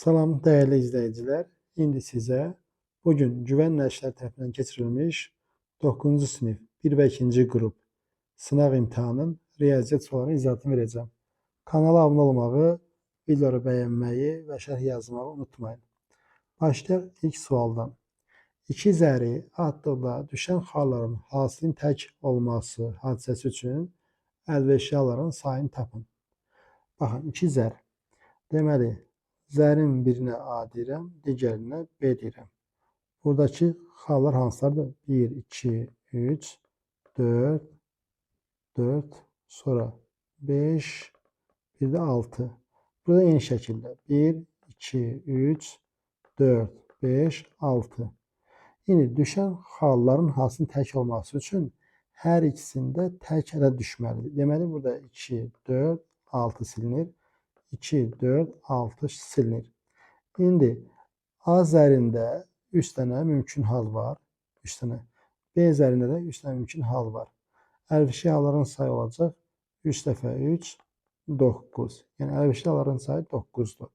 Salam dəyərli izləyicilər. İndi sizə bugün Güvən Nəşrlər tərəfindən keçirilmiş 9-cu sinif 1 və 2-ci qrup sınaq imtahanının riyaziyyat suallarının izahatını verəcəm. Kanala abunə olmağı, videoları bəyənməyi və şərh yazmağı unutmayın. Başlayaq ilk sualdan. 2 zəri adda düşən xalların hasilin tək olması hadisəsi üçün əlverişli halların sayını tapın. Baxın, 2 zər. Deməli, zərin birinə A deyirəm, digərinə B deyirəm. Buradakı xallar hansılardır? 1, 2, 3, 4, 4, sonra 5, bir də 6. Burada eyni şəkildə 1, 2, 3, 4, 5, 6. İndi düşən xalların hasilin tək olması üçün hər ikisində tək ədəd düşməlidir. Deməli, burada 2, 4, 6 silinir. 2, 4, 6 silinir. İndi A zərində 3 dənə mümkün hal var. 3 dənə. B zərində də 3 dənə mümkün hal var. Əlverişli halların sayı olacaq 3 dəfə 3, 9. Yəni əlverişli halların sayı 9-dur.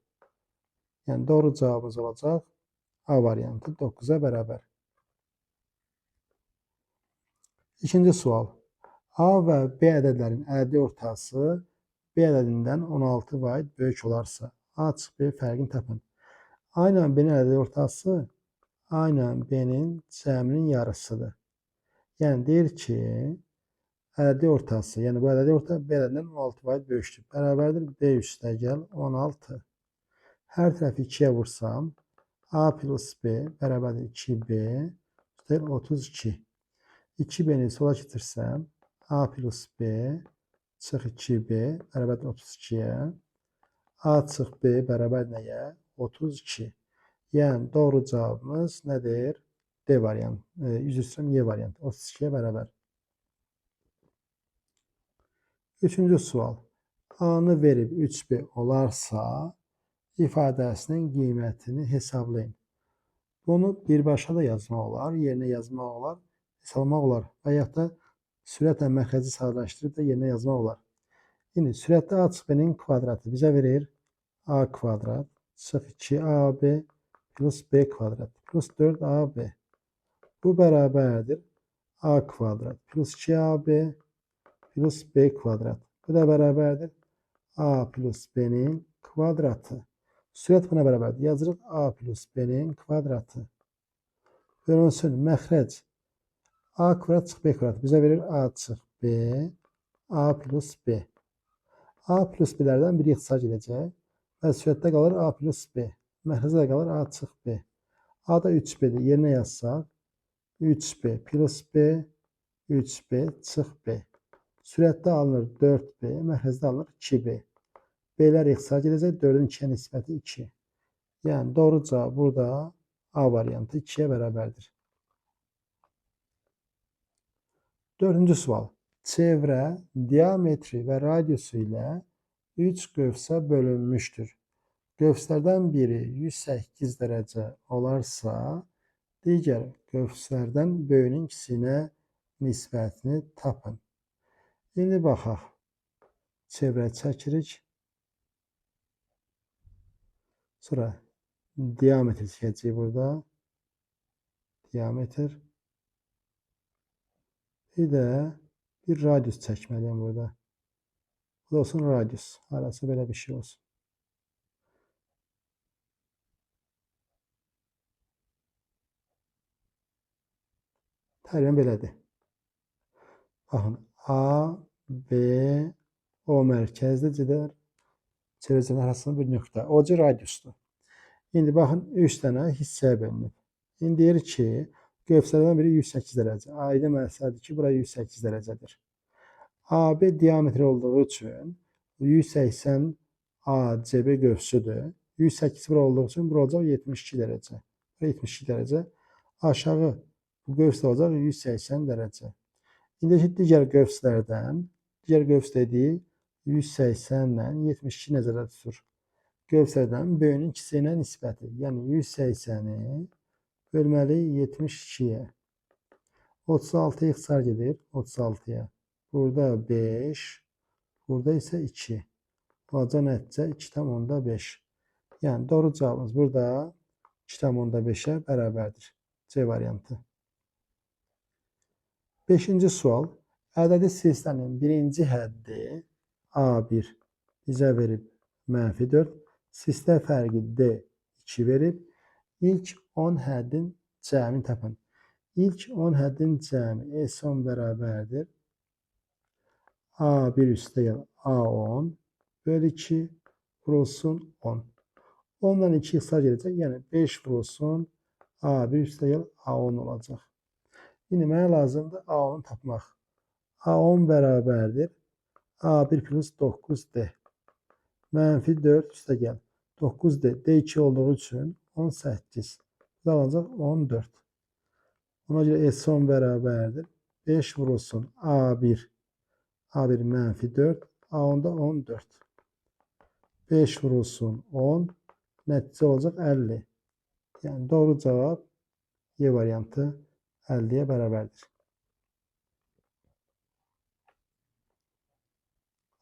Yəni doğru cavabımız olacaq A variantı 9-a bərabər. İkinci sual. A və B ədədlərin ədədi ortası B ədədindən 16 vaid böyük olarsa, A çıxı B fərqini tapın. A ilə B-nin ədədi ortası A ilə B-nin cəminin yarısıdır. Yəni deyir ki, ədədi ortası, yəni bu ədədi orta B ədədindən 16 vaid böyükdür. Bərabərdir B üstəgəl 16. Hər tərəfi 2-yə vursam, A plus B bərabərdir 2B üstəgəl 32. 2B-ni sola getirsəm, A plus B çıx 2B bərabərdir 32-yə. A çıx B bərabər nəyə? 32. Yəni doğru cavabımız nədir? D variantı. Üzr istəyirəm, Y variantı. 32-yə bərabər. Üçüncü sual. A-nı verib 3B olarsa, ifadəsinin qiymətini hesablayın. Bunu birbaşa da yazmaq olar, yerinə yazmaq olar, hesablamaq olar və yaxud da sürətlə məxrəci sadələşdirib də yerinə yazmaq olar. Şimdi sürətdə A çıx B-nin kvadratı bizə verir A kvadrat çıx 2AB plus B kvadrat plus 4AB. Bu bərabərdir A kvadrat plus 2AB plus B kvadrat. Bu da bərabərdir A plus B-nin kvadratı. Sürət buna bərabərdir. Yazırıq A plus B-nin kvadratı. Bölünsün məxrəc A kvadrat çıx B kvadrat bizə verir A çıx B A plus B. A plus B-lərdən biri ixtisar edəcək və sürətdə qalır A plus B. Məxrəcdə də qalır A çıx B. A da 3B-dir. Yerinə yazsaq 3B plus B 3B çıx B. Sürətdə alınır 4B, məxrəcdə alınır 2B. B-lər ixtisar edəcək, 4-ün 2-yə nisbəti 2. Yəni doğru cavab burada A variantı 2-yə bərabərdir. Dördüncü sual. Çevrə, diametri və radiusu ilə 3 qövsə bölünmüşdür. Qövslərdən biri 108 dərəcə olarsa, digər qövslərdən böyüyünün kiçiyinə nisbətini tapın. İndi baxaq. Çevrə çəkirik. Sonra diametr çəkəcəyik burada. Diametr. Bir də bir radius çəkməliyəm burada. Bu da olsun radius. Arası belə bir şey olsun. Təqribən belədir. Baxın. A, B, O mərkəzdə gedər. Çevrəçənin arasında bir nöqtə. O radiusdur. İndi baxın 3 dənə hissəyə bölünür. İndi deyir ki, qövslərdən biri 108 dərəcə. A-da məsələdir ki, bura 108 dərəcədir. AB diametri olduğu üçün 180 ACB qövsüdür. 108 bura olduğu üçün bura olacaq 72 dərəcə. 72 dərəcə. Aşağı bu qövs olacaq 180 dərəcə. İndi digər qövslərdən, digər qövs dediyi 180 ilə 72 nəzərdə tutur. Qövslərdən böyüyünün kiçiyinə nisbəti, yəni 180-i bölməli 72-yə. 36 ixtisar gedir 36-ya. Burada 5, burada isə 2. Olacaq nəticə 2,5. Yani doğru cevabımız burada 2,5'e bərabərdir. C variantı. 5-ci sual. Ədədi silsilənin birinci həddi A1 bizə verib -4. Silsilə fərqi D2 verib. İlk 10 həddin cəmini tapın. İlk 10 həddin cəmi S10 bərabərdir. A1 üstəgəl A10 bölü 2 vurulsun 10. 10'dan 2 sağ gelecek. Yani 5 vurulsun A1 üstəgəl A10 olacaq. Yine mənə lazımdır A10'u tapmaq. A10 bərabərdir. A1 plus 9D. -4 üstəgəl 9D. D2 olduğu üçün 18. Bu da olacaq 14. Ona göre S10 bərabərdir. 5 vurulsun A1. A1 -4. A10'da 14. 5 vurulsun 10. Nəticə olacaq 50. Yani doğru cevap Y variantı 50'ye bərabərdir.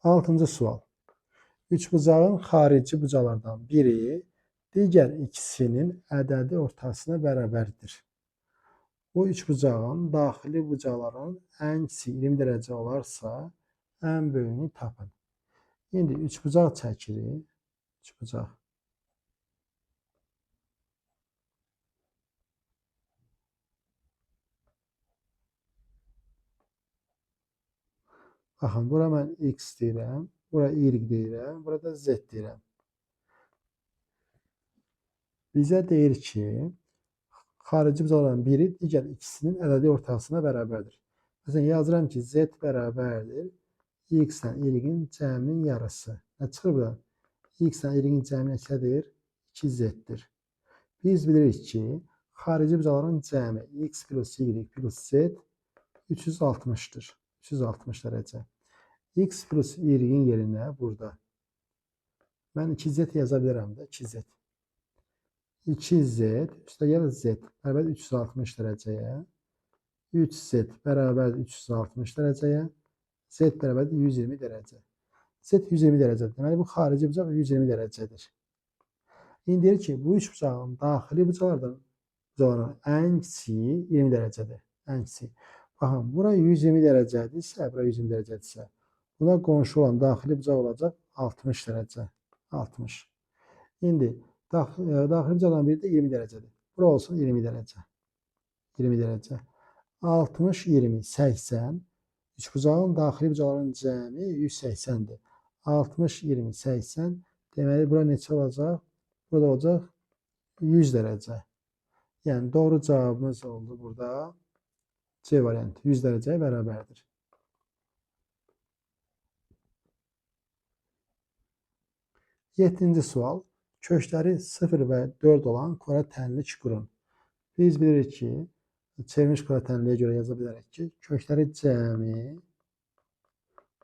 6-cı sual. Üçbucağın xarici bucaqlardan biri digər ikisinin ədədi ortasına bərabərdir. Bu üçbucağın daxili bucaqların ən kiçik 20 dərəcə olarsa, ən böyüyünü tapın. İndi üçbucaq çəkirik. Üçbucaq. Baxın, bura mən X deyirəm, bura Y deyirəm, burada Z deyirəm. Bizə deyir ki, xarici bucaqların biri digər ikisinin ədədi ortasına bərabərdir. Məsələn, yazıram ki, Z bərabərdir X ilə Y-in cəminin yarısı. Nə çıxır buradan? X ilə Y-in cəmi neçədir? 2Z-dir. Biz bilirik ki, xarici bucaqların cəmi X plus Y plus Z 360'dır. 360 dərəcə. X plus Y-in yerinə burada. Mən 2Z yaza bilərəm də. 2Z. 2Z üstəgəl Z bərabər 360 dərəcəyə. 3Z bərabər 360 dərəcəyə. Z bərabər 120 dərəcə. Z 120 dərəcədir. Deməli, bu xarici bucaq 120 dərəcədir. İndi deyir ki, bu üç bucağın daxili bucaqların ən kiçiyi 20 dərəcədir. Ən kiçiyi. Baxın, bura 120 dərəcədirsə, bura 120 dərəcədirsə, buna qonşu olan daxili bucaq olacaq 60 dərəcə. 60. İndi daxili bucaqların biri də 20 dərəcədir. Bura olsun 20 dərəcə. 20 dərəcə. 60, 20, 80. Üçbucağın daxili bucaqların cəmi 180'dir. 60, 20, 80. Deməli, bura neçə olacaq? Burada olacaq 100 dərəcə. Yəni, doğru cavabımız oldu burada. C variantı 100 dərəcəyə bərabərdir. 7-ci sual. Köşkləri 0 və 4 olan kora tənlik qurun. Biz bilirik ki, çevrilmiş kora tənliyə görə yaza bilərik ki, köşkləri cəmi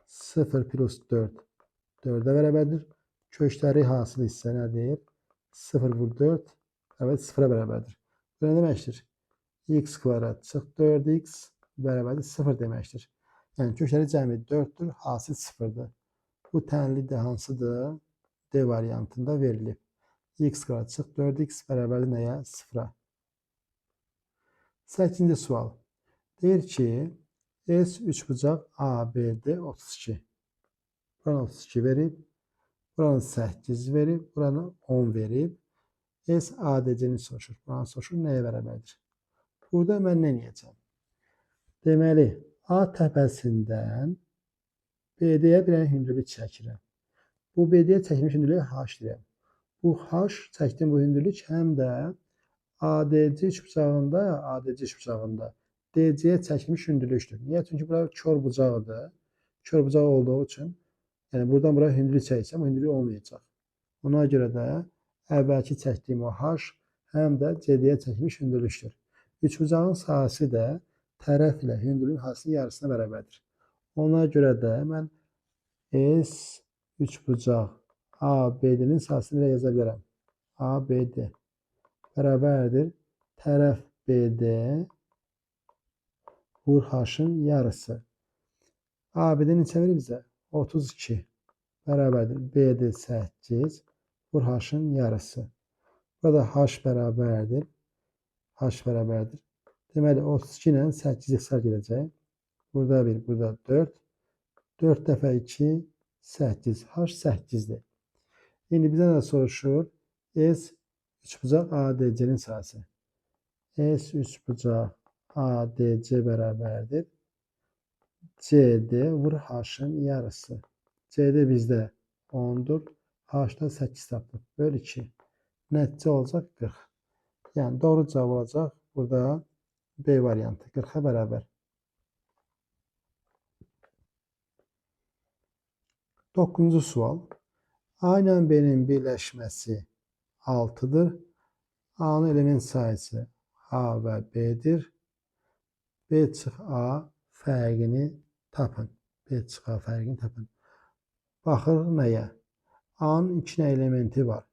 0 plus 4 4'ə bərabərdir. Köşkləri hasil hissə nədir? 0 vur 4 evet 0'a bərabərdir. Bu nə deməkdir? X kvadrat çıx 4x bərabərdir 0 deməkdir. Yəni köşkləri cəmi 4'dür, hasil 0'dır. Bu tənli də hansıdır? D variantında verilib. X kvadrat çıx 4x bərabərdir nəyə? 0'a. 8-ci sual. Deyir ki, S üçbucaq ABD 32. Buranı 32 verib, buranı 8 verib, buranı 10 verib. S ADC-ni soruşur. Buranı soruşur, nəyə bərabərdir? Burada mən nə edəcəm? Deməli, A təpəsindən BD-yə bir hündürlük çəkirəm. Bu BD-yə çəkilmiş hündürlüyə H deyirəm. Bu H çəkdiyim bu hündürlük həm də ADC üçbucağında DC-yə çəkilmiş hündürlükdür. Niyə? Çünki bura kör bucaqdır. Kör bucaq olduğu üçün, yəni buradan buraya hündürlük çəksəm, hündürlük olmayacaq. Ona görə də əvvəlki çəkdiyim o H həm də CD-yə çəkilmiş hündürlükdür. Üçbucağın sahəsi də tərəf ilə hündürlüyün hasının yarısına bərabərdir. Ona görə də mən S üçbucaq ABD-nin sahəsini belə yaza bilərəm. ABD bərabərdir. Tərəf BD vur H-ın yarısı. ABD neçə verir bizə? 32 bərabərdir. BD 8 vur H-ın yarısı. Burada H bərabərdir. H bərabərdir. Deməli 32 ilə 8 hesab edəcək. Burada 1, burada 4. 4 dəfə 2, 8. H 8-dir. İndi bizdən də soruşur. S üçbucaq ADC-nin sahəsi. S üçbucaq ADC bərabərdir. CD vur H-ın yarısı. CD bizdə 10'dur. H-da 8 tapdıq. Böl 2. Nəticə olacaq 40. Yəni doğru cavab olacaq burada B variantı. 40'a bərabər. 9-cu sual. A ilə B-nin birləşməsi 6'dır. A'nın element sayısı A və B-dir. B çıx A fərqini tapın. B çıx A fərqini tapın. Baxır nəyə? A'nın 2 elementi var.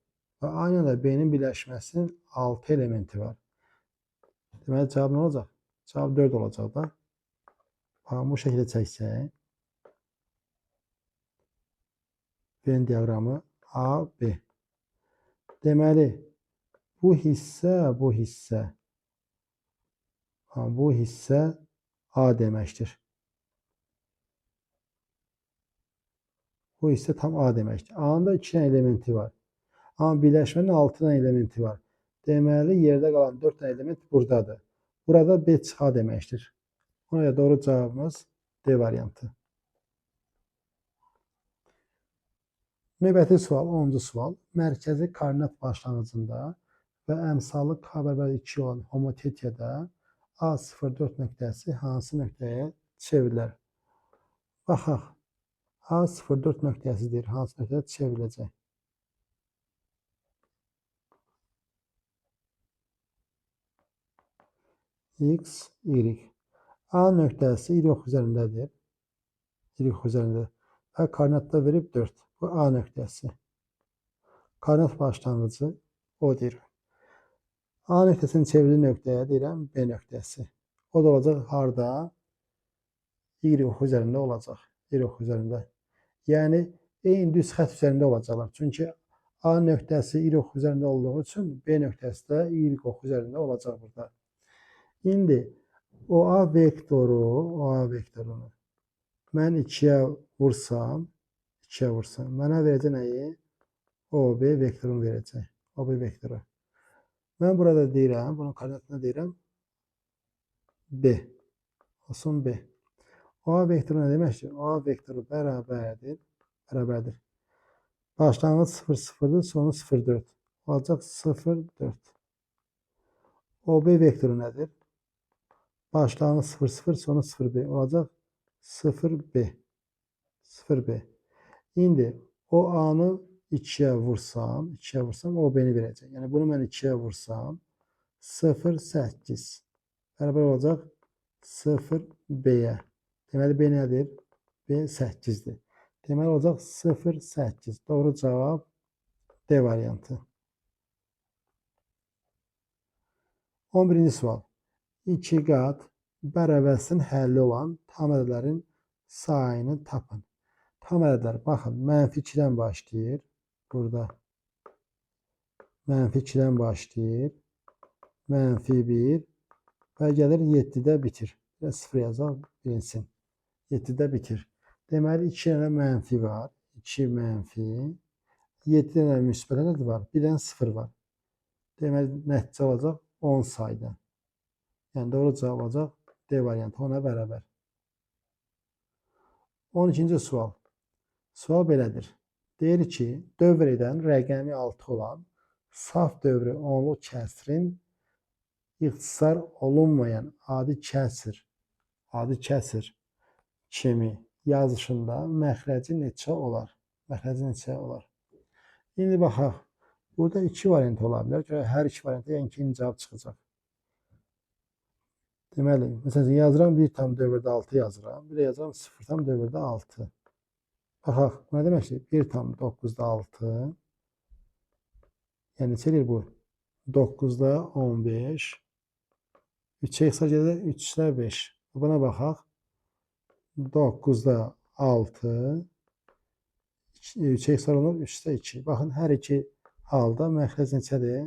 Və A ilə də B-nin birləşməsinin 6 elementi var. Deməli cavab nə olacaq? Cavab 4 olacaq da. Baxın bu şəkildə çəksək. Venn diaqramı A, B. Deməli bu hissə A deməkdir. Bu hissə tam A deməkdir. A'nın da 2 elementi var. Amma birləşmənin 6 dənə elementi var. Deməli yerdə qalan 4 dənə element buradadır. Burada B çıx A deməkdir. Ona görə doğru cavabımız D variantı. Növbəti sual, 10-cu sual. Mərkəzi koordinat başlanğıcında və əmsalı K bərabər 2 olan homotetiyada A04 nöqtəsi hansı nöqtəyə çevrilər? Baxaq. A04 nöqtəsidir. Hansı nöqtəyə çevriləcək? X, Y. A nöqtəsi Y üzərindədir. Y üzərində. Və koordinatda verib 4. Bu A nöqtəsi. Koordinat başlanğıcı O-dir. A nöqtəsinin çevrildiyi nöqtəyə deyirəm B nöqtəsi. O da olacaq harda? Y üzərində olacaq. Y üzərində. Yəni eyni düz xətt üzərində olacaqlar. Çünki A nöqtəsi Y üzərində olduğu üçün B nöqtəsi də Y üzərində olacaq burada. İndi OA vektorunu mən 2'yə vursam, mənə verəcək nəyi? OB vektorunu verəcək. OB vektoru. Mən burada deyirəm, bunun koordinatını deyirəm B. Olsun B. OA vektoru nə deməkdir? OA vektoru bərabərdir. Başlanğıc 0, 0'dır, sonu 0, 4. Olacaq 0, 4. OB vektoru nədir? Başlanğıc 0, 0, sonu 0, B. Olacaq 0, B. 0, B. İndi o A'nı 2'yə vursam, o B-ni verəcək. Yəni bunu mən 2'yə vursam 0, 8. Bərabər olacaq 0, B-yə. Deməli B nədir? B 8'dir. Deməli olacaq 0, 8. Doğru cavab D variantı. 11-ci sual. 2 qat bərabərsin həlli olan tam ədədlərin sayını tapın. Tam ədədlər, baxın, mənfi 2'dən başlayır. Burada mənfi 2'dən başlayır. Mənfi 1 və gəlir 7'də bitir. 0 yazaq, bilinsin. 7'də bitir. Deməli 2 dənə mənfi var. 2 mənfi. 7 dənə müsbət ədəd var. Bir dənə 0 var. Deməli nəticə olacaq 10 sayda. Yəni doğru cavab olacaq D variantı, ona bərabər. 12-ci sual. Sual belədir. Deyir ki, dövr edən rəqəmi 6 olan saf dövrü onlu kəsrin ixtisar olunmayan adi kəsr kimi yazışında məxrəci neçə olar? İndi baxaq. Burada 2 variant ola bilər. Hər 2 variantda yəni ki, cavab çıxacaq. Deməli, məsələn, yazıram 1 tam dövrdə 6 yazıram. Bir də yazıram 0 tam dövrdə 6. Baxaq, bu nə deməkdir? 1 tam 9'da 6. Yəni neçə edir bu? 9'da 15. 3'ə xəsar gedir, 3'də 5. Buna baxaq. 9'da 6. 3'ə xəsar olur, 3'də 2. Baxın, hər iki halda məxrəc neçədir?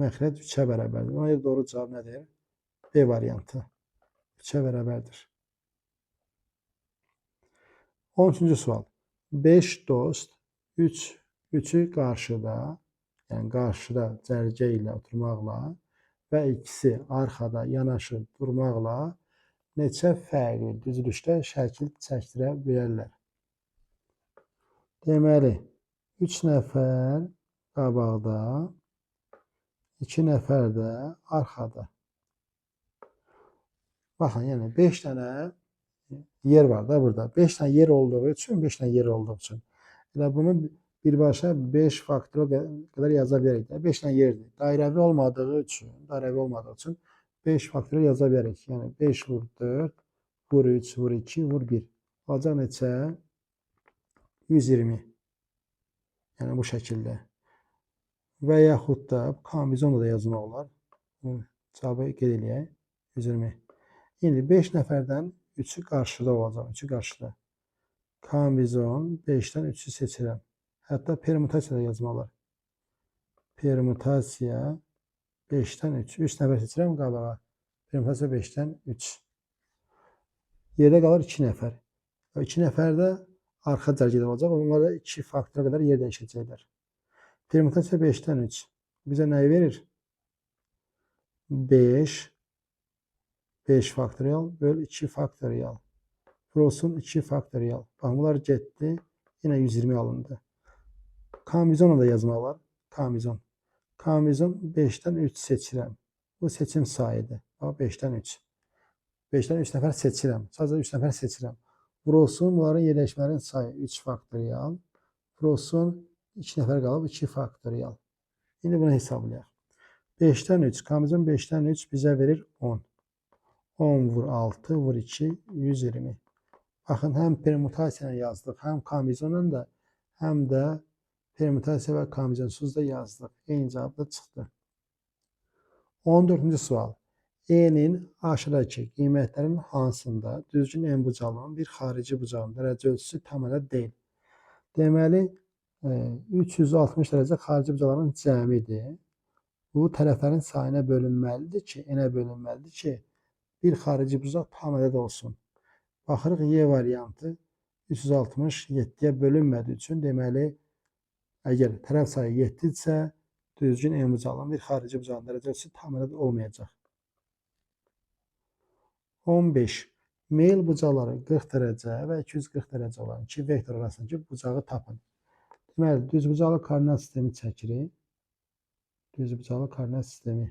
Məxrəc 3-ə bərabərdir. Ona görə doğru cavab nədir? B variantı. 3-ə bərabərdir. 13-cü sual. 5 dost 3'ü qarşıda, yəni qarşıda cərgə ilə oturmaqla və ikisi arxada yanaşı durmaqla neçə fərqli düzülüşdə şəkil çəkdirə bilərlər? Deməli, 3 nəfər qabaqda, 2 nəfər də arxada. Baxın, yəni 5 dənə yer var da burada. 5 dənə yer olduğu üçün, 5 dənə yer olduğu üçün. Elə bunu birbaşa 5 faktorial qədər yaza bilərik. 5 dənə yerdir. Dairəvi olmadığı üçün 5 faktorial yaza bilərik. Yəni 5 vur 4, vur 3, vur 2, vur 1. Olacaq neçə? 120. Yəni bu şəkildə. Və yaxud da kombinizonla da yazmaq olar. Cavabı qeyd eləyək. 120. İndi 5 nəfərdən 3'ü qarşıda olacaq. 3'ü qarşıda. Kombinizon 5'dən 3'ü seçirəm. Hətta permutasiya da yazmaq olar. Permutasiya 5'dən 3. 3 nəfər seçirəm qabağa. Permutasiya 5'dən 3. Yerdə qalır 2 nəfər. 2 nəfər də arxa cərgədə olacaq. Onlara 2 faktora qədər yer dəyişəcəklər. Permutasiya 5'dən 3. Bizə nəyi verir? 5 faktorial böl 2 faktorial. Olsun 2 faktorial. Baxın, bunlar getdi. Yine 120 alındı. Kombinizonla da yazmaq olar. Kombinizon. Kombinizon 5'dən 3 seçirəm. Bu seçim sayıdır. Bax, 5'dən 3. 5'dən 3 nəfər seçirəm. Sadəcə 3 nəfər seçirəm. Vurulsun bunların yerləşmələrin sayı 3 faktorial. Vurulsun 2 nəfər qalıb 2 faktorial. İndi bunu hesablayaq. 5'dən 3. Kombinizon 5'dən 3 bizə verir 10. 10 vur 6 vur 2 120. Baxın, həm permutasiya yazdıq, həm kombinizonla da, həm də permutasiya və kombinizonsuz da yazdıq. Eyni cavab da çıxdı. 14-cü sual. E-nin aşağıdakı qiymətlərin hansında düzgün en bucağının bir xarici bucağının dərəcə ölçüsü tam ədəd deyil? Deməli, 360 dərəcə xarici bucaqların cəmidir. Bu tərəflərin sayına bölünməlidir ki, n-ə bölünməlidir ki, bir xarici bucaq tam ədəd olsun. Baxırıq, Y variantı 367'ye bölünmədiyi üçün, deməli, əgər tərəf sayı 7-dirsə, düzgün en bucağının bir xarici bucağının dərəcə ölçüsü tam ədəd olmayacaq. 15. Meyl bucaqları 40 dərəcə və 240 dərəcə olan iki vektor arasındakı bucağı tapın. Deməli, düzbucaqlı koordinat sistemi çəkirik. Düzbucaqlı koordinat sistemi.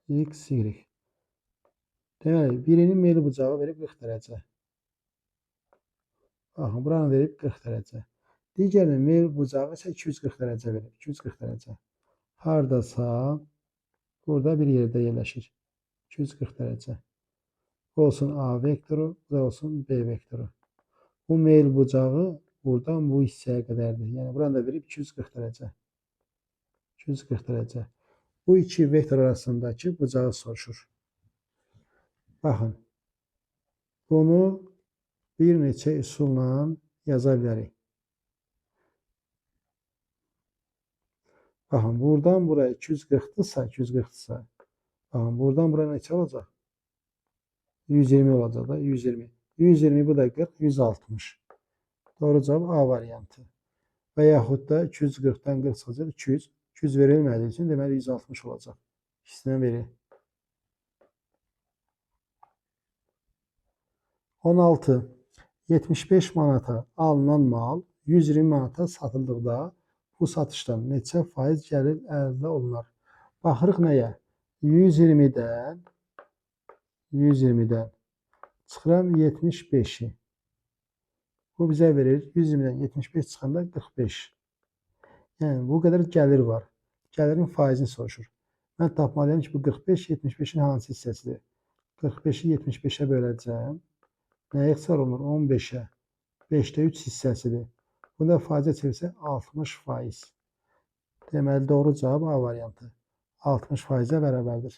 X, Y. Deməli, birinin meyl bucağı verib 40 dərəcə. Baxın, buranı verib 40 dərəcə. Digərinin meyl bucağı isə 240 dərəcə verib. 240 dərəcə. Hardasa burada bir yerdə yerləşir. 240 dərəcə. Bu olsun A vektoru, bu da olsun B vektoru. Bu meyl bucağı buradan bu hissəyə qədərdir. Yəni, buranı da verib 240 dərəcə. 240 dərəcə. Bu iki vektor arasındakı bucağı soruşur. Baxın, bunu bir neçə üsulla yaza bilərik. Baxın, buradan buraya 240'dırsa, 240'dırsa, baxın, buradan buraya neçə olacaq? 120 olacaq da, 120. 120, bu da 40, 160. Doğru cavab A variantı. Və yaxud da 240'dan 40 çıxacaq, 200. 200 verilmədiyi üçün, deməli 160 olacaq. İkisindən biri. 16. 75 manata alınan mal 120 manata satıldıqda bu satışdan neçə faiz gəlir əldə olunar? Baxırıq nəyə? 120'dən çıxıram 75'i. Bu bizə verir 120'dən 75 çıxanda 45. Yəni, bu qədər gəlir var. Gəlirin faizini soruşur. Mən tapmalıyam ki, bu 45, 75'in hansı hissəsidir? 45'i 75'e böləcəm. Nəyə ixtisar olunur? 15'ə. 5'də 3 hissəsidir. Bunda faizə çevirsə 60%. Deməli, doğru cavab A variantı. 60%-ə bərabərdir.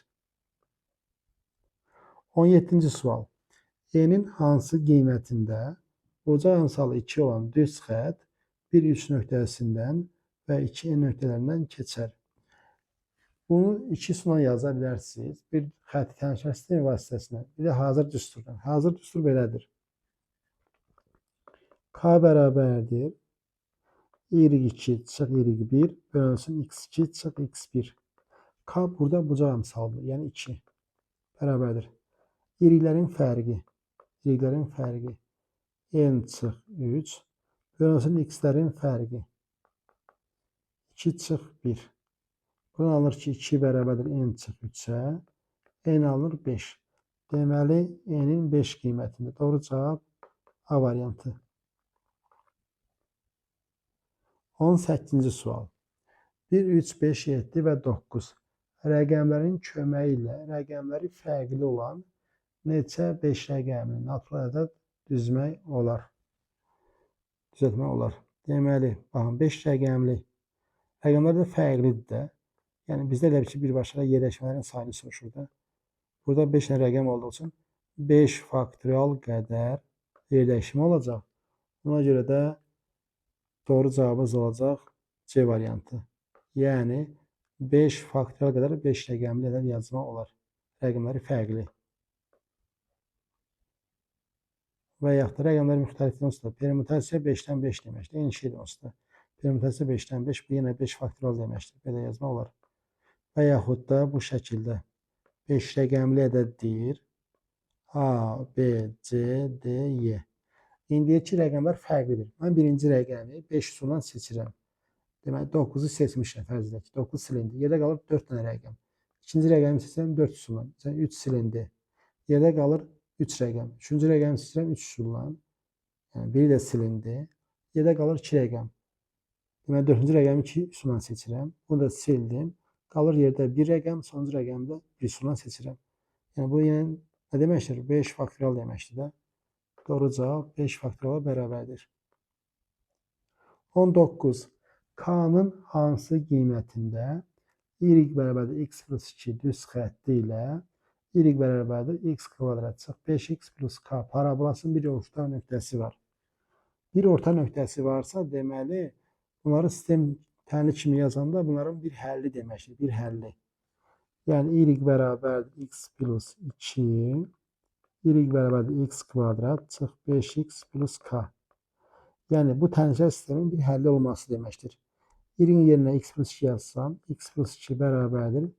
17-ci sual. E-nin hansı qiymətində bucaq əmsalı 2 olan düz xətt bir üç nöqtəsindən və 2 nöqtələrindən keçər. Bunu iki üsulla yaza bilərsiniz. Bir xətti təmsil sistemi vasitəsilə, bir də hazır düsturdan. Hazır düstur belədir. K bərabərdir y2 çıx y1 bölünsün x2 çıx x1. K burada bucaq əmsalıdır, yəni 2 bərabərdir. Y-lərin fərqi n çıx 3 bölünsün x-lərin fərqi 2 çıx 1. Buradan alınır ki, 2 bərabərdir n çıx 3-ə, n alınır 5. Deməli, n-in 5 qiymətində. Doğru cavab A variantı. 18-ci sual. 1, 3, 5, 7 və 9 rəqəmlərin köməyi ilə rəqəmləri fərqli olan neçə 5 rəqəmini natural ədəd düzəltmək olar? Deməli, baxın, 5 rəqəmli rəqəmlər də fərqlidir də. Yəni, bizdə elə bir ki, birbaşa yerləşmələrin sayını soruşur da. Burada 5 dənə rəqəm olduğu üçün 5 faktorial qədər yerləşimi olacaq. Buna görə də doğru cavabımız olacaq C variantı. Yəni 5 faktorial qədər 5 rəqəmli ədəd yazmaq olar. Rəqəmləri fərqli. Və yaxud da rəqəmlər müxtəlifdir onsuz da. Permutasiya 5-dən 5 deməkdir. Eyni şeydir onsuz da. Permutasiya 5-dən 5, bu yenə 5 faktorial deməkdir. Belə yazmaq olar. Və yaxud da bu şəkildə 5 rəqəmli ədəd deyir. A, B, C, D, Y. İndiyə ki, rəqəmlər fərqlidir. Mən birinci rəqəmi 5 üsulla seçirəm. Deməli, 9-u seçmişəm fərz edək ki, 9 silindi. Yerdə qalır 4 dənə rəqəm. İkinci rəqəmi seçirəm 4 üsulla. Məsələn, 3 silindi. Yerdə qalır 3 rəqəm. Üçüncü rəqəmi seçirəm 3 üsulla. Yəni, biri də silindi. Yerdə qalır 2 rəqəm. Deməli, 4-cü rəqəmi 2 üsulla seçirəm. Bunu da sildim. Qalır yerdə 1 rəqəm, sonuncu rəqəmi də 1 üsulla seçirəm. Yəni, bu yəni nə deməkdir? 5 faktorial deməkdir də. Doğru cavab 5 faktoriala bərabərdir. 19. K-nın hansı qiymətində y bərabərdir x plus 2 düz xətti ilə y bərabərdir x kvadrat çıx 5x plus k parabolasının bir orta nöqtəsi var. Bir orta nöqtəsi varsa, deməli, bunları sistem tənli kimi yazanda bunların bir həlli deməkdir. Bir həlli. Yəni, y bərabərdir x plus 2 y bərabərdir x kvadrat çıx 5x plus k. Yəni, bu tənzəl sistemin bir həlli olması deməkdir. Y-in yerinə x plus 2 yazsam, x plus 2 bərabərdir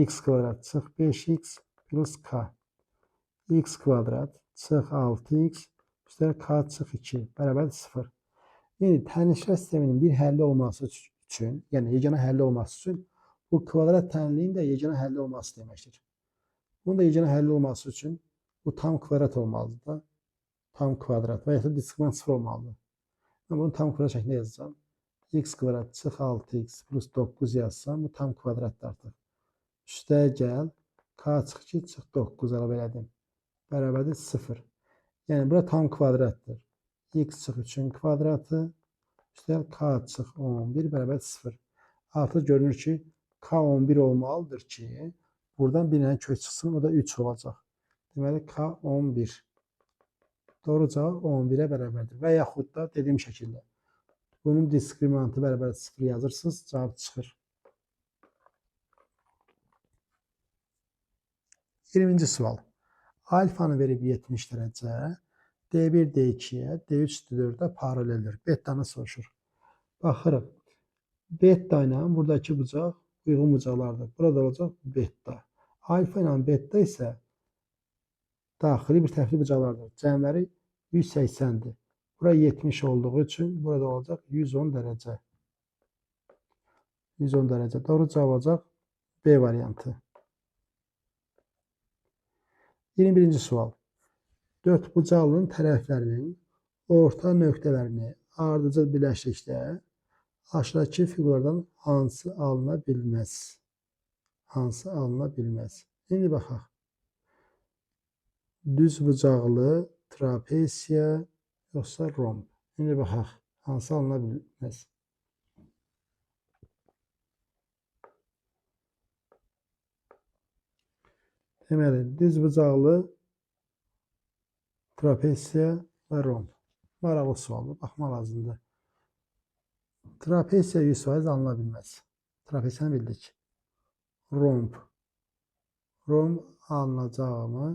x kvadrat çıx 5x plus k. X kvadrat çıx 6x üstəlik k çıx 2 bərabərdir 0. Yəni, tənzəl sisteminin bir həlli olması üçün, yəni yeganə həlli olması üçün bu kvadrat tənliyin də yeganə həlli olması deməkdir. Bunun da yeganə həlli olması üçün bu tam kvadrat olmalıdır da. Tam kvadrat və ya da diskriminant 0 olmalıdır. Mən bunu tam kvadrat şəklində yazacağam. X kvadrat çıx 6x plus 9 yazsam, bu tam kvadratdır artıq. Üstə gəl, k çıx 2 çıx 9 əlavə elədim. Bərabərdir 0. Yəni, bura tam kvadratdır. X çıx 3-ün kvadratı, üstə k çıx 11 bərabərdir 0. Artıq görünür ki, k 11 olmalıdır ki, buradan bir dənə kök çıxsın, o da 3 olacaq. Deməli, k 11. Doğru cavab 11-ə bərabərdir. Və yaxud da dediyim şəkildə bunun diskriminantı bərabər 0 yazırsınız, cavab çıxır. 20-ci sual. Alfanı verib 70 dərəcə, D1 D2-yə, D3 D4-ə paraleldir. Bettanı soruşur. Baxırıq. Betta ilə buradakı bucaq uyğun bucaqlardır. Burada olacaq betta. Alfa ilə betta isə daxili bir tərəfli bucaqlardır. Cəmləri 180-dir. Bura 70 olduğu üçün burada olacaq 110 dərəcə. 110 dərəcə. Doğru cavab olacaq B variantı. 21-ci sual. Dördbucaqlının tərəflərinin orta nöqtələrini ardıcıl birləşdikdə aşağıdakı fiqurlardan hansı alına bilməz? Hansı alına bilməz? İndi baxaq. Düz bucaqlı, trapesiya, yoxsa romb. İndi baxaq, hansı alına bilməz? Deməli, düz bucaqlı Trapesiya və romb. Maraqlı sualdır, baxmaq lazımdır. Trapesiya 100% alına bilməz. Trapesiyanı bildik. Romb. Romb alınacaqmı?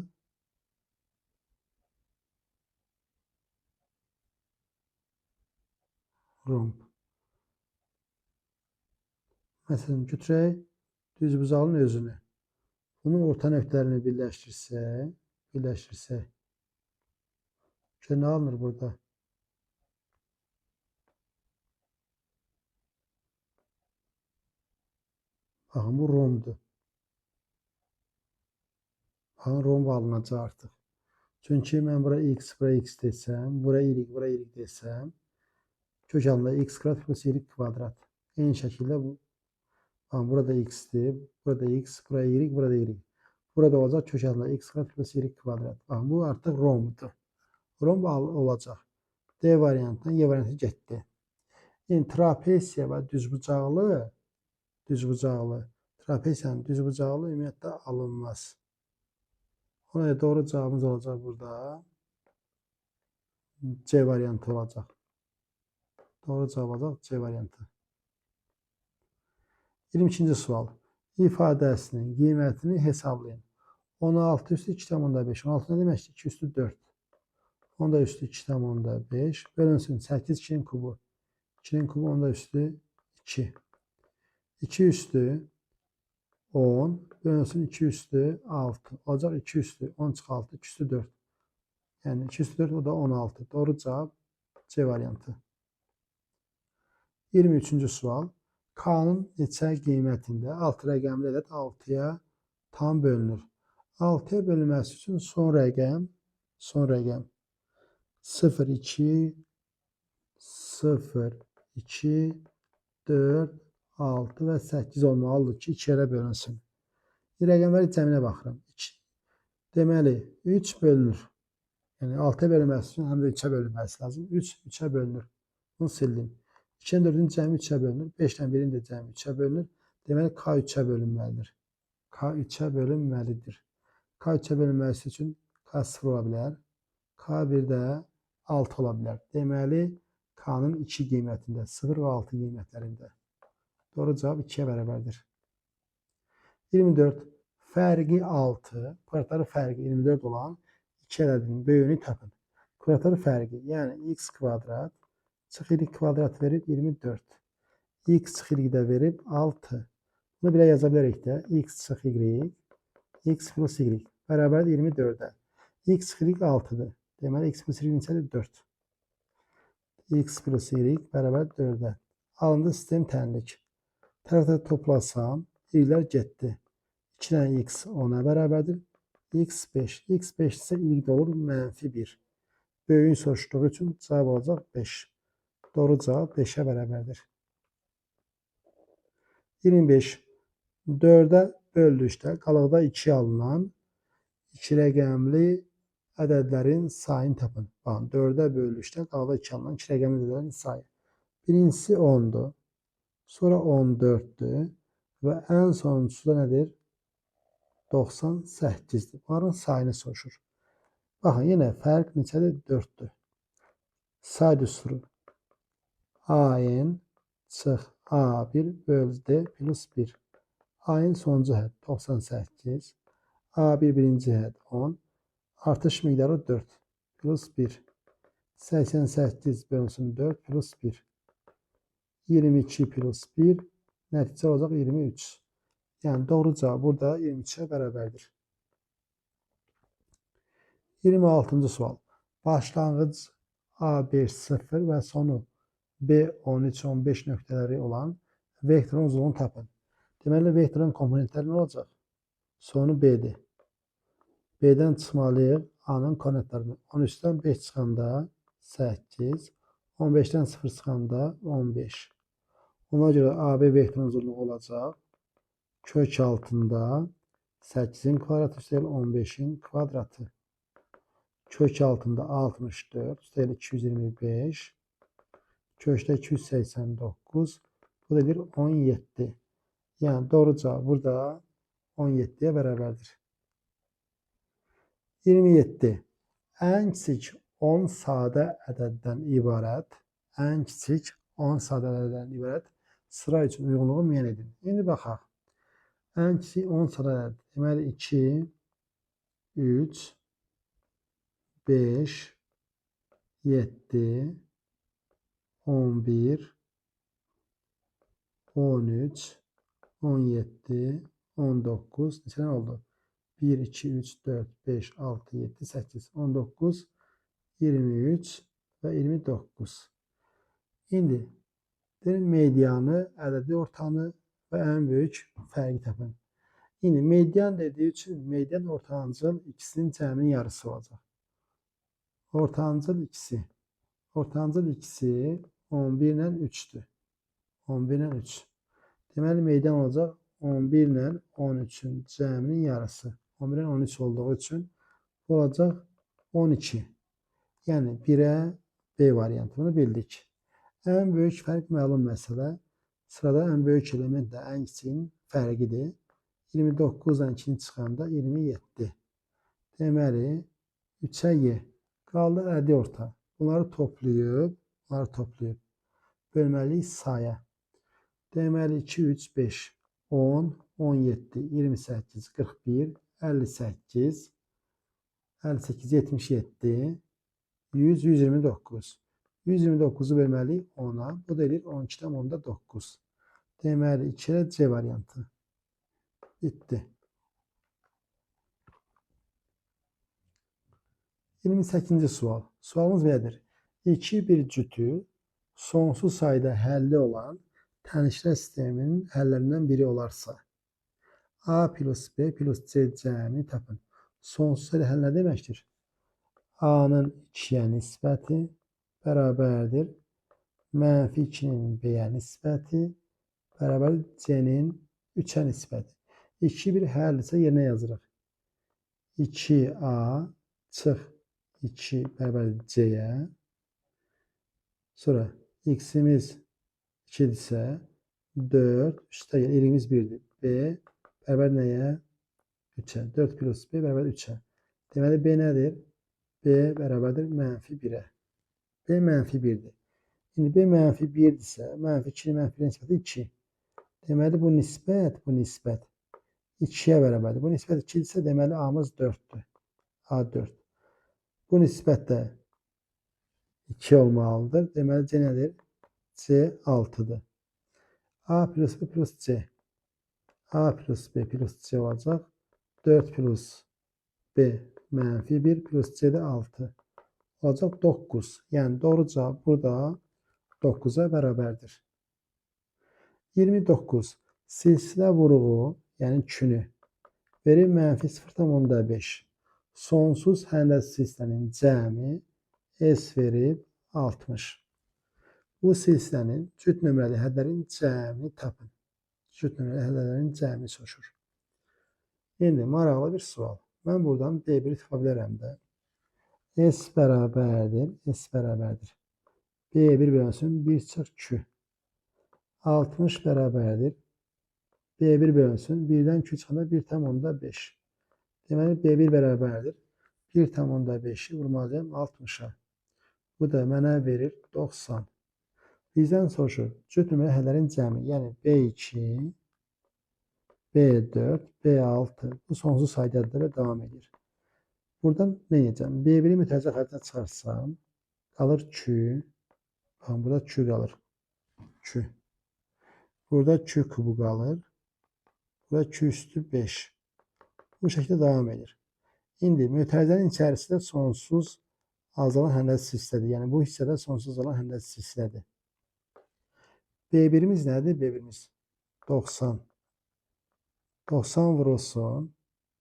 Romb. Məsələn, götürək düzbucağın özünü. Bunun orta nöqtələrini birləşdirsək. Nə alınır burada? Baxın, bu rombdur. Baxın, romb alınacaq artıq. Çünki mən bura x desəm, bura y desəm, kök altında x kvadrat plus y kvadrat. Eyni şəkildə bu. Baxın, burada x-dir, burada x, burada y, burada y. Burada olacaq kök altında x kvadrat plus y kvadrat. Baxın, bu artıq rombdur. Romb olacaq. D variantından Y variantı getdi. Yəni, trapesiya və trapesiyanın düzbucaqlı ümumiyyətlə alınmaz. Ona görə doğru cavabımız olacaq burada. C variantı olacaq. Doğru cavab olacaq C variantı. 22-ci sual. İfadəsinin qiymətini hesablayın. 16 üstü 2,5. 16 nə deməkdir? 2 üstü 4. 10 üstü 2,5 bölünsün 8 2'nin kubu. 2'nin kubu 10 üstü 2. 2 üstü 10 bölünsün 2 üstü 6. Olacaq 2 üstü 10 çıx 6 2 üstü 4. Yəni 2 üstü 4 o da 16. Doğru cavab C variantı. 23-cü sual. K-nın neçə qiymətində 6 rəqəmli ədəd 6-ya tam bölünür. 6-ya bölünməsi üçün son rəqəm 0, 2, 0, 2, 4, 6 və 8 olmalıdır ki, 2 ilə bölünsün. Rəqəmlərin cəminə baxıram. Deməli, 3 bölünür. Yəni, 6-ya bölünməsi üçün həm də 3-ə bölünməsi lazım. 3, 3-ə bölünür. Bunu sildim. 2-nin 4-ün cəmi 3-ə bölünür. 5-dən 1-in də cəmi 3-ə bölünür. Deməli, K 3-ə bölünməlidir. K 3-ə bölünməlidir. K 3-ə bölünməsi üçün K 0 ola bilər. K 1 də 6 ola bilər. Deməli, K-nın 2 qiymətində, 0 və 6 qiymətlərində. Doğru cavab 2-yə bərabərdir. 24. Fərqi 6, kvadratları fərqi 24 olan 2 ədədinin böyüyünü tapın. Kvadratları fərqi, yəni x kvadrat çıx y kvadrat verib 24. X çıx y də verib 6. Bunu belə yaza bilərik də. X çıx y, x plus y bərabər 24-ə. X çıx y 6-dır. Deməli, x plus y neçədir? 4. X plus y bərabər 4-ə. Alındı sistem tənlik. Tərəfdə toplasam, y'lər getdi. 2 dənə x 10-a bərabərdir. X 5. X 5 isə y də olur -1. Böyüyün soruşduğu üçün cavab olacaq 5. Doğru cavab 5'ə bərabərdir. 25. 4'ə böldükdə qalıqda 2 alınan 2 rəqəmli ədədlərin sayını tapın. Baxın, 4'ə böldükdə qalıqda 2 alınan 2 rəqəmli ədədlərin sayı. Birincisi 10'dur. Sonra 14'dür. Və ən sonuncusu da nədir? 98'dir. Bunların sayını soruşur. Baxın, yenə fərq neçədir? 4'dür. Say düsturu. A-n çıx A1 bölü D plus 1. A-nın sonuncu hədd 98. A1 birinci hədd 10. Artış miqdarı 4 plus 1. 88 bölünsün 4 plus 1. 22 plus 1. Nəticə olacaq 23. Yəni doğru cavab burada 23'ə bərabərdir. 26-cı sual. Başlanğıc A5 0 və sonu B13-15 nöqtələri olan vektorun uzunluğunu tapın. Deməli, vektorun komponentləri nə olacaq? Sonu B-dir. B-dən çıxmalıyıq A-nın koordinatlarını. 10 üstdən 5 çıxanda 8, 15-dən 0 çıxanda 15. Ona görə AB vektorun uzunluğu olacaq. Kök altında 8'in kvadratı üstəlik 15'in kvadratı. Kök altında 64 üstəlik 225. Kökdə 289. Bu da bir 17. Yəni doğru cavab burada 17'ye bərabərdir. 27. ən kiçik 10 sadə ədəddən ibarət, ən kiçik 10 sadə ədəddən ibarət sıra üçün uyğunluğu müəyyən edin. İndi baxaq. Ən kiçik 10 sadə ədəd. Deməli 2, 3, 5, 7, 11, 13, 17, 19, neçə oldu? 1, 2, 3, 4, 5, 6, 7, 8, 19, 23 və 29. İndi medianı, ədədi ortanı və ən böyük fərqi tapın. İndi median dediyi üçün median ortancıl ikisinin cəminin yarısı olacaq. Ortancıl ikisi. Ortancıl ikisi 11 ilə 3'dür. 11 ilə 3. Deməli median olacaq 11 ilə 13'ün cəminin yarısı. 11 ilə 13 olduğu üçün bu olacaq 12. Yəni 1'ə B variantı. Bunu bildik. Ən böyük fərq məlum məsələ. Sırada ən böyük element də ən kiçiyin fərqidir. 29'dan 2'ni çıxanda 27. Deməli 3'ə Y. Qaldı ədədi orta. Bunları toplayıb bölməliyik sayə. Deməli 2, 3, 5, 10, 17, 28, 41, 58, 58, 77, 100, 129. 129'u bölməliyik 10'a. Bu da edir 12'dən 10'da 9. Deməli 2'də C variantı. Bitti. 28. sual. Sualımız belədir. 2 bir cütü sonsuz sayda həlli olan tənişlər sisteminin həllərindən biri olarsa A plus B plus C cəmini tapın. Sonsuz sayda həll nə deməkdir? A-nın 2'yə nisbəti bərabərdir. Mənfi 2'nin B-yə nisbəti bərabərdir C-nin 3'ə nisbəti. 2 bir həllisə yerinə yazırıq. 2A çıx 2 bərabərdir C-yə. Sonra x'imiz 2'dirsə 4, üstə gəl, y'imiz 1'dir. B bərabər nəyə? 3'ə. 4 plus B bərabər 3'ə. Deməli B nədir? B bərabərdir mənfi 1'ə. B mənfi 1'dir. İndi B mənfi 1'dirsə, mənfi 2'nin mənfi 1'ə nisbəti 2. Deməli bu nisbət 2'yə bərabərdir. Bu nisbət 2'dirsə, deməli A'mız 4'dür. A 4. Bu nisbət də 2 olmalıdır. Deməli C nədir? C 6'dır. A plus B plus C. A plus B plus C olacaq. 4 plus B mənfi 1 plus C də 6. Olacaq 9. Yəni doğru cavab burada 9'a bərabərdir. 29. Silsilə vuruğu, yəni künü verir mənfi 0,5. Sonsuz həndəsi silsilənin cəmi S verib 60. Bu silsilənin cüt nömrəli hədlərin cəmini tapın. Cüt nömrəli hədlərin cəmini soruşur. İndi maraqlı bir sual. Mən buradan B1'i tapa bilərəm də. S bərabərdir. B1 bölünsün 1 çıx Q. 60 bərabərdir. B1 bölünsün 1'dən Q çıxanda 1,5. Deməli B1 bərabərdir. 1,5'i vurmalıyam 60'a. Bu da mənə verir 90. Bizdən soruşur. Cüt nömrəli hədlərin cəmi, yəni B2, B4, B6. Bu sonsuz saydadır və davam edir. Buradan nə edəcəm? B1'i mütərizə xəritə çıxarsam, qalır Q. Baxın, burada Q qalır. Q. Burada Q kubu qalır. Burada Q üstü 5. Bu şəkildə davam edir. İndi mütərizənin içərisində sonsuz azalan həndəsi silsilədir. Yəni bu hissədə sonsuz azalan həndəsi silsilədir. B1'imiz nədir? B1'imiz 90. 90 vurulsun.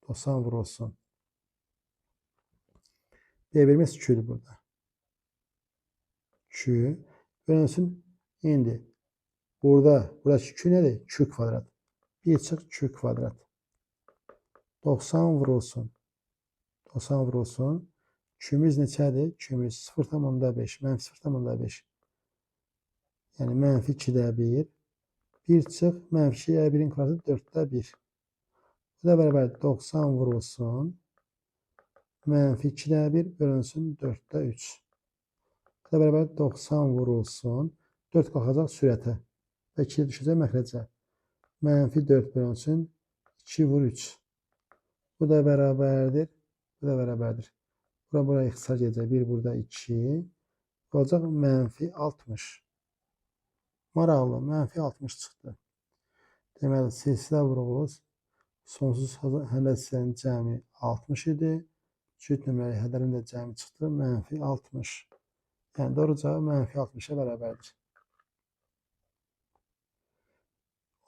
90 vurulsun. B1'imiz Q'dur burada. Q. Bölünsün. İndi buradakı Q nədir? Q kvadrat. 1 çıx Q kvadrat. 90 vurulsun. 90 vurulsun. Q'miz neçədir? Q'miz 0,5. Mənfi 0,5. Yəni mənfi 2'də 1. 1 çıx. Mənfi 2'yə 1'in kvadratı 4'də 1. Bu da bərabər 90 vurulsun. Mənfi 2'də 1 bölünsün 4'də 3. Bu da bərabər 90 vurulsun. 4 qalxacaq sürətə. Və 2 düşəcək məxrəcə. Mənfi 4 bölünsün 2 vur 3. Bu da bərabərdir. Bu da bərabərdir. Buraya ixtisar gedəcək. 1 burada 2. Olacaq mənfi 60. Maraqlı. Mənfi 60 çıxdı. Deməli, silsilə vurğumuz sonsuz hədəsinin cəmi 60 idi. Cüt nömrəli hədərin də cəmi çıxdı. Mənfi 60. Yəni, doğru cavab mənfi 60'a bərabərdir.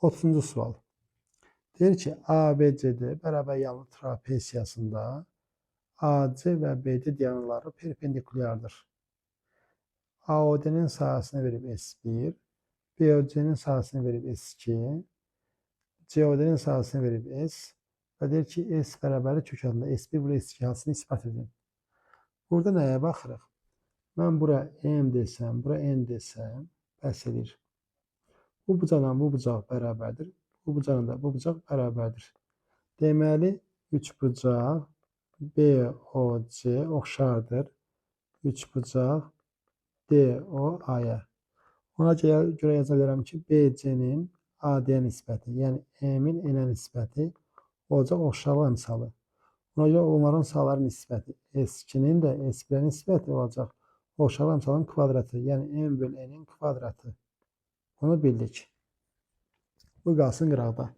30-cu sual. Deyir ki, ABCD bərabər yanlı trapesiyasında AC və BD diagonalları perpendikulyardır. AOD-nin sahəsini verib S1, BOC-nin sahəsini verib S2, COD-nin sahəsini verib S və deyir ki, S bərabərli kök altında S1 bura S2 halsını ispat edin. Burada nəyə baxırıq? Mən bura M desəm, bura N desəm, bəhs edir. Bu bucaqla bu bucaq bərabərdir. Bu bucaqla da bu bucaq bərabərdir. Deməli, 3 bucaq BOC oxşardır. 3 bucaq DOA-ya. Ona görə yaza bilərəm ki, BC-nin AD-yə nisbəti, yəni M-in N-ə nisbəti olacaq oxşarlıq əmsalı. Ona görə onların sayıları nisbəti S2-nin də S1-ə nisbəti olacaq oxşarlıq əmsalının kvadratı, yəni M böl N-in kvadratı. Bunu bildik. Bu qalsın qıraqda.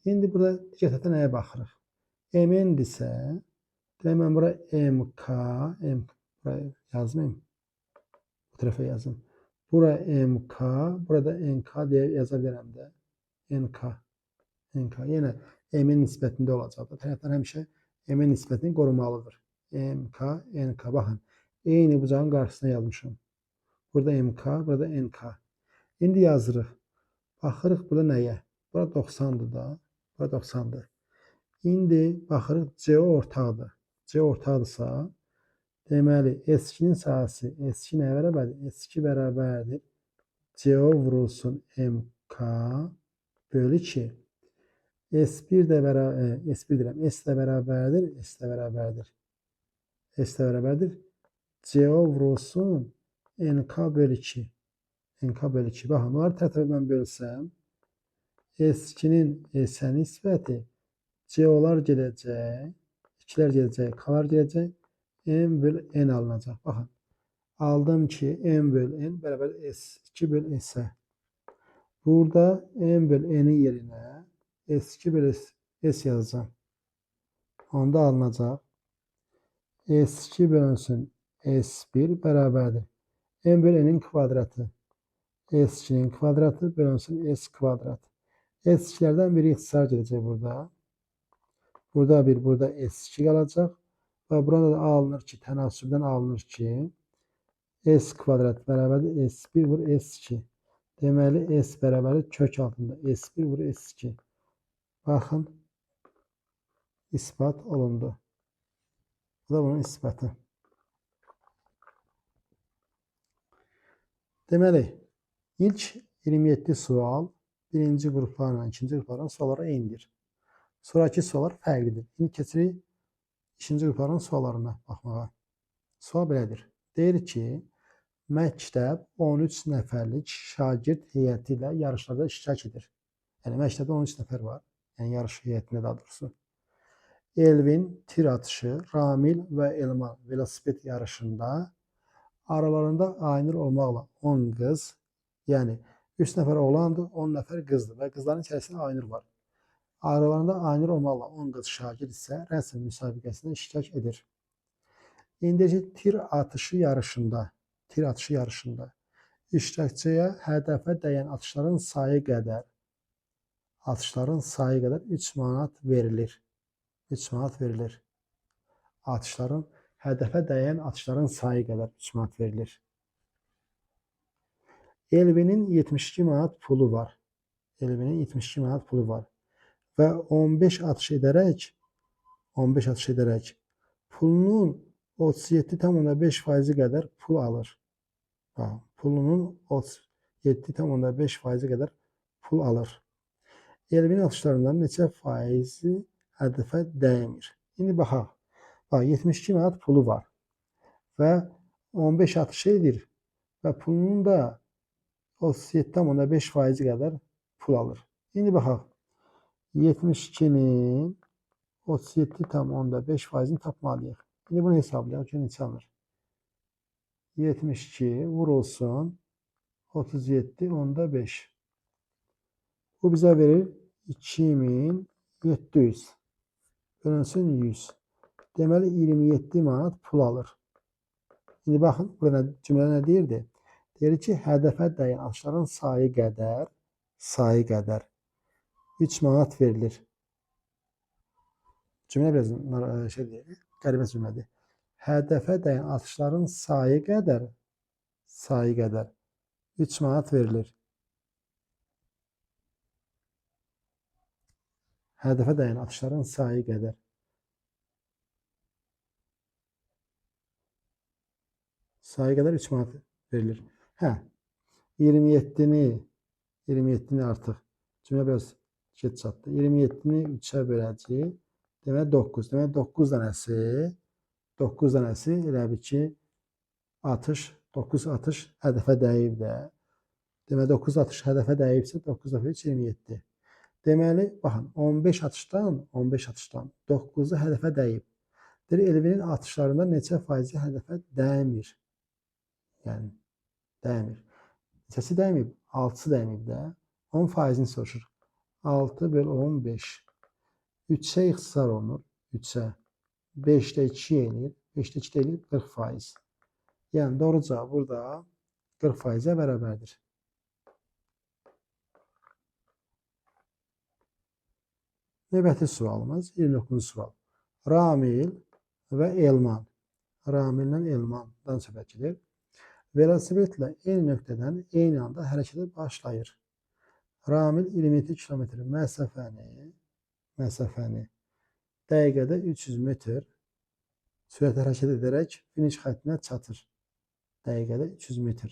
İndi burada diqqətlə nəyə baxırıq? MN-dirsə, demək mən bura MK, buraya yazmayayım. Bu tərəfə yazım. Bura MK, burada NK deyə yaza bilərəm də. NK. Yenə M-in nisbətində olacaq. Tərəflər həmişə M-in nisbətini qorumalıdır. MK, NK. Baxın, eyni bucağın qarşısına yazmışım. Burada MK, burada NK. İndi yazırıq. Baxırıq burada nəyə? Bura 90'dır da. Bura 90'dır. İndi baxırıq CO ortaqdır. CO ortaqdırsa, deməli S2-nin sahəsi S2 nəyə bərabərdir? S2 bərabərdir. CO vurulsun MK bölü 2. S1 də bərabər, S1 deyirəm, S də bərabərdir, S də bərabərdir. S də bərabərdir. CO vurulsun NK bölü 2. NK bölü 2. Baxın, bunları tərəfə mən bölsəm, S2-nin S-ə nisbəti CO-lar gedəcək, 2'lər gedəcək, K-lar gedəcək, M böl N alınacaq. Baxın, aldım ki, M böl N bərabər S2 böl S-ə. Burada M böl N'in yerinə S2 böl S yazacağım. Onda alınacaq. S2 bölünsün S1 bərabərdir. M böl N'in kvadratı. S2'nin kvadratı bölünsün S kvadrat. S2'lərdən biri ixtisar gedəcək burada. Burada bir, burada S2 qalacaq. Və burada da alınır ki, tənasübdən alınır ki, S kvadrat bərabərdir S1 vur S2. Deməli, S bərabərdir kök altında S1 vur S2. Baxın, ispat olundu. Bu da bunun isbatı. Deməli, ilk 27 sual birinci qruplarla ikinci qrupların sualları eynidir. Sonraki suallar fərqlidir. İndi keçirik ikinci qrupların suallarına baxmağa. Sual belədir. Deyir ki, məktəb 13 nəfərlik şagird heyəti ilə yarışlarda iştirak edir. Yəni, məktəbdə 13 nəfər var. Yəni, yarış heyətində daha doğrusu. Elvin tir atışı, Ramil və Elman velosiped yarışında aralarında aynur olmaqla 10 qız, yəni 3 nəfər oğlandır, 10 nəfər qızdır və qızların içərisində aynur var. Aralarında aynur olmaqla 10 qız şagird isə rəsm müsabiqəsində iştirak edir. İndiki tir atışı yarışında iştirakçıya hədəfə dəyən atışların sayı qədər 3 manat verilir. 3 manat verilir. Hədəfə dəyən atışların sayı qədər 3 manat verilir. Elvinin 72 manat pulu var. Və 15 atış edərək pulunun 37,5% qədər pul alır. Pulunun 37,5% qədər pul alır. Elvinin atışlarından neçə faizi hədəfə dəymir? İndi baxaq. Bax, 72 manat pulu var və 15 atış edir və pulunun da 37,5% qədər pul alır. İndi baxaq. 72-nin 37,5%-ni tapmalıyıq. İndi bunu hesablayaq ki, neçə alır? 72 vurulsun 37,5. Bu bizə verir 2700 bölünsün 100. Deməli 27 manat pul alır. İndi baxın, burada cümlə nə deyirdi? Deyir ki, hədəfə dəyən atışların sayı qədər 3 manat verilir. Cümlə biraz qəribə cümlədir. Hədəfə dəyən atışların sayı qədər 3 manat verilir. Hədəfə dəyən atışların sayı qədər. Sayı qədər 3 manat verilir. Hə, 27-ni artıq. Cümlə biraz geç çatdı. 27-ni 3-ə böləcəyik. Deməli 9. Deməli 9 dənəsi elə bir ki 9 atış hədəfə dəyib də. Deməli 9 atış hədəfə dəyibsə 9 dəfə 3 27. Deməli baxın 15 atışdan 9-u hədəfə dəyib. Deyir Elvinin atışlarında neçə faizi hədəfə dəymir? Yəni dəymir. Neçəsi dəyməyib? 6-sı dəyməyib də. 10%-ni soruşur. 6 bölü 15. 3-ə ixtisar olunur. 3-ə. 5-də 2 eləyir. 5-də 2 eləyir 40%. Yəni doğru cavab burada 40%-ə bərabərdir. Növbəti sualımız 29-cu sual. Ramil və Elman. Ramillə Elmandan söhbət gedir. Velosipedlə eyni nöqtədən eyni anda hərəkətə başlayır. Ramil 27 kilometr məsafəni dəqiqədə 300 metr sürətlə hərəkət edərək finiş xəttinə çatır. Dəqiqədə 300 metr.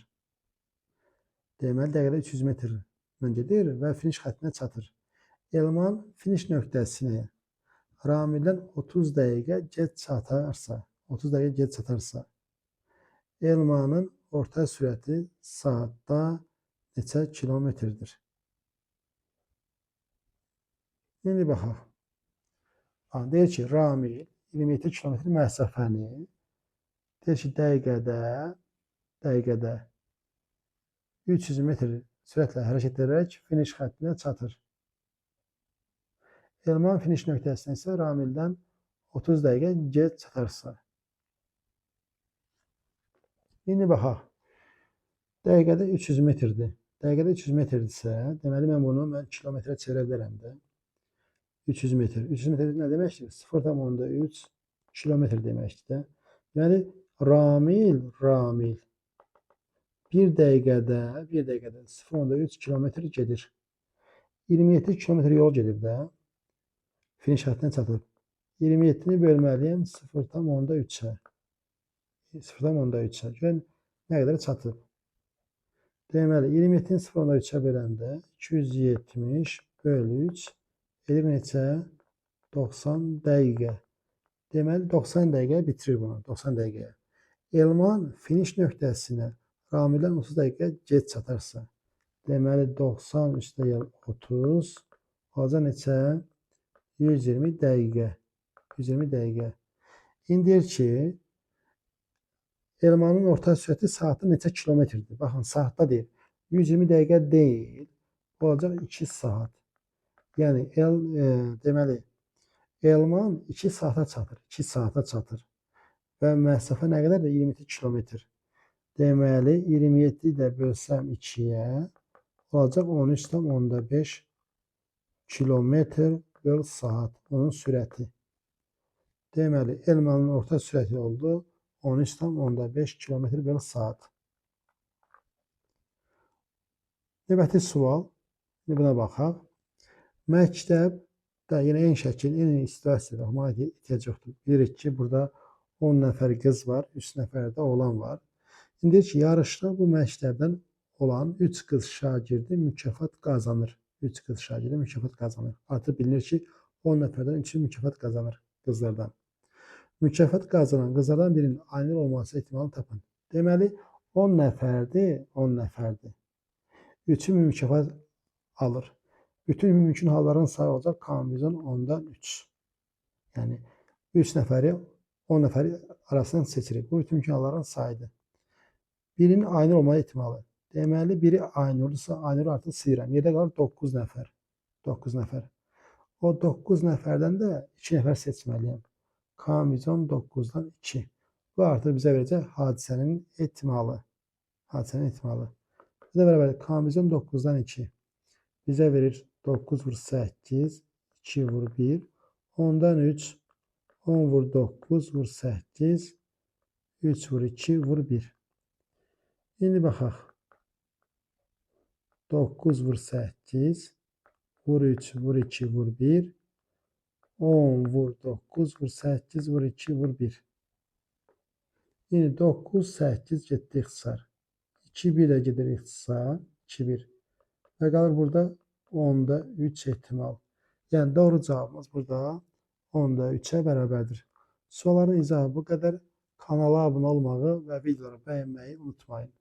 Deməli, dəqiqədə 300 metrlə gedir və finiş xəttinə çatır. Elman finiş nöqtəsinə Ramildən 30 dəqiqə gec çatarsa, Elmanın orta sürəti saatda neçə kilometrdir? İndi baxaq. Deyir ki, Ramil 27 kilometr məsafəni deyir ki, dəqiqədə 300 metr sürətlə hərəkət edərək finiş xəttinə çatır. Elman finiş nöqtəsinə isə Ramildən 30 dəqiqə gec çatarsa. İndi baxaq. Dəqiqədə 300 metrdir. Dəqiqədə 300 metrdirsə, deməli mən bunu kilometrə çevirə bilərəm də. 300 metr. 300 metr nə deməkdir? 0,3 kilometr deməkdir də. Yəni Ramil 1 dəqiqədə 0,3 kilometr gedir. 27 kilometr yol gedib də. Finiş xəttinə çatıb. 27-ni bölməliyəm 0,3-ə. 0,3-ə. Görün nə qədər çatıb. Deməli 27-ni 0,3-ə böləndə 270 bölü 3 edir neçə? 90 dəqiqə. Deməli 90 dəqiqə bitirir bunu. 90 dəqiqəyə. Elman finiş nöqtəsinə Ramildən 30 dəqiqə gec çatarsa. Deməli 90 üstə 30 olacaq neçə? 120 dəqiqə. 120 dəqiqə. İndi deyir ki, Elmanın orta sürəti saatda neçə kilometrdir? Baxın, saatda deyir. 120 dəqiqə deyil. Olacaq 2 saat. Yəni, deməli, Elman 2 saata çatır. 2 saata çatır. Və məsafə nə qədərdir? 27 kilometr. Deməli, 27 də bölsəm 2-yə olacaq 13,5 kilometr böl saat. Onun sürəti. Deməli, Elmanın orta sürəti oldu 13,5 kilometr böl saat. Növbəti sual. Buna baxaq. Məktəbdə yenə eyni şəkil, eyni situasiyada baxmağa ehtiyac yoxdur. Bilirik ki, burada 10 nəfər qız var, 3 nəfər də oğlan var. İndi deyir ki, yarışda bu məktəbdən olan 3 qız şagirdi mükafat qazanır. 3 qız şagirdi mükafat qazanır. Artıq bilinir ki, 10 nəfərdən 3 mükafat qazanır qızlardan. Mükafat qazanan qızlardan birinin aynur olması ehtimalını tapın. Deməli, 10 nəfərdir, 10 nəfərdir. 3'ü mükafat alır. Bütün mümkün halların sayı olacaq kombinasyon 10'dan 3. Yani 3 nəfəri 10 nəfəri arasından seçirik. Bu bütün mümkün halların sayıdır. Birinin aynur olma ihtimalı. Deməli, biri aynurdursa, aynuru artıq silirəm. Yerdə qalır 9 nəfər. 9 nəfər. O 9 nəfərdən də 2 nəfər seçməliyəm. Kombinasyon 9'dan 2. Bu artıq bizə verəcək hadisənin ehtimalı. Hadisənin ehtimalı. Bu da bərabər kombinasyon 9'dan 2. Bizə verir 9 vur 8, 2 vur 1, 10'dan 3, 10 vur 9 vur 8, 3 vur 2 vur 1. İndi baxaq. 9 vur 8, vur 3, vur 2, vur 1, 10 vur 9, vur 8, vur 2, vur 1. Yine 9, 8 getdi ixtisar. 2, 1 də gedir ixtisar. 2, 1. Və qalır burada 10'da 3 ehtimal. Yəni doğru cavabımız burada 10'da 3'ə bərabərdir. Sualların izahı bu qədər. Kanala abunə olmağı və videoları bəyənməyi unutmayın.